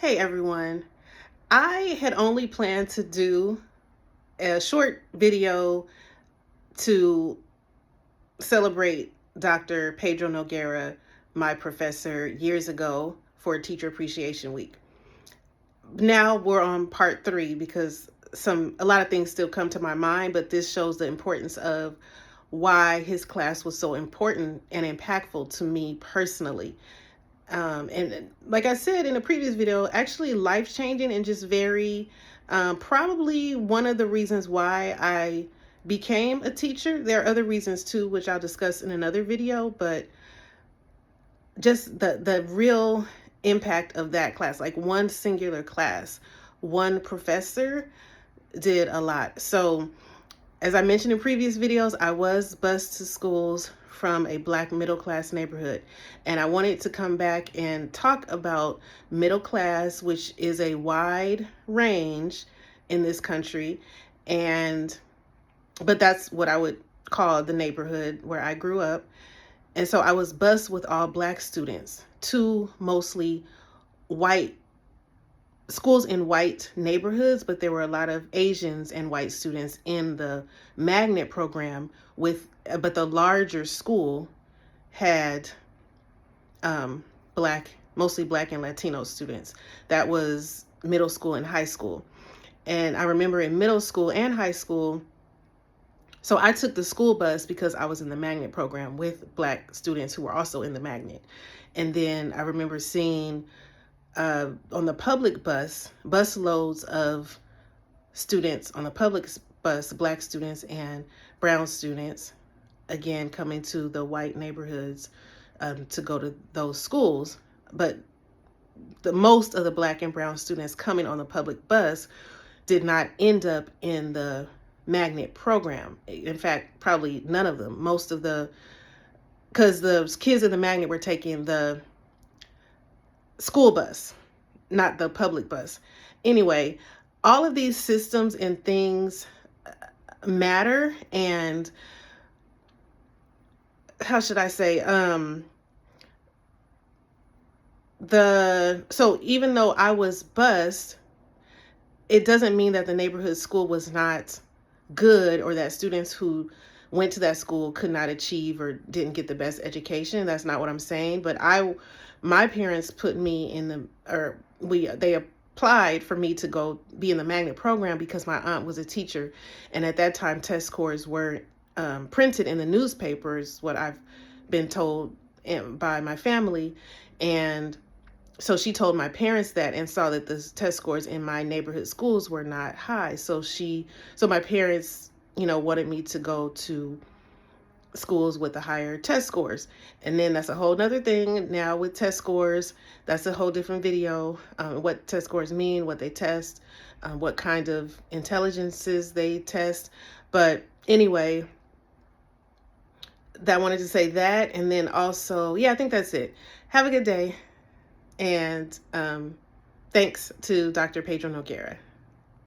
Hey everyone. I had only planned to do a short video to celebrate Dr. Pedro Noguera, my professor, years ago for Teacher Appreciation Week. Now we're on part 3 because a lot of things still come to my mind, but this shows the importance of why his class was so important and impactful to me personally. And like I said in a previous video, actually life-changing and just very probably one of the reasons why I became a teacher. There are other reasons too, which I'll discuss in another video, but just the real impact of that class, like one singular class, one professor did a lot. So as I mentioned in previous videos, I was bused to schools from a Black middle class neighborhood. And I wanted to come back and talk about middle class, which is a wide range in this country. But that's what I would call the neighborhood where I grew up. And so I was bused with all Black students, two mostly white schools in white neighborhoods, but there were a lot of Asians and white students in the magnet program but the larger school had mostly Black and Latino students. That was middle school and high school. And I remember in middle school and high school, so I took the school bus because I was in the magnet program with Black students who were also in the magnet. And then I remember seeing on the public bus loads of students on the public bus, Black students and brown students, again, coming to the white neighborhoods to go to those schools. But most of the Black and brown students coming on the public bus did not end up in the magnet program. In fact, probably none of them. Because the kids in the magnet were taking the school bus, not the public bus. Anyway, all of these systems and things matter. And how should I say, so even though I was bused, it doesn't mean that the neighborhood school was not good or that students who went to that school could not achieve or didn't get the best education. That's not what I'm saying. But my parents put me they applied for me to go be in the magnet program because my aunt was a teacher. And at that time, test scores were printed in the newspapers, what I've been told by my family. And so she told my parents that and saw that the test scores in my neighborhood schools were not high. So my parents, wanted me to go to schools with the higher test scores. And then that's a whole nother thing now with test scores. That's a whole different video. What test scores mean, what they test, what kind of intelligences they test. But anyway, I wanted to say that. And then also, I think that's it. Have a good day. And thanks to Dr. Pedro Noguera.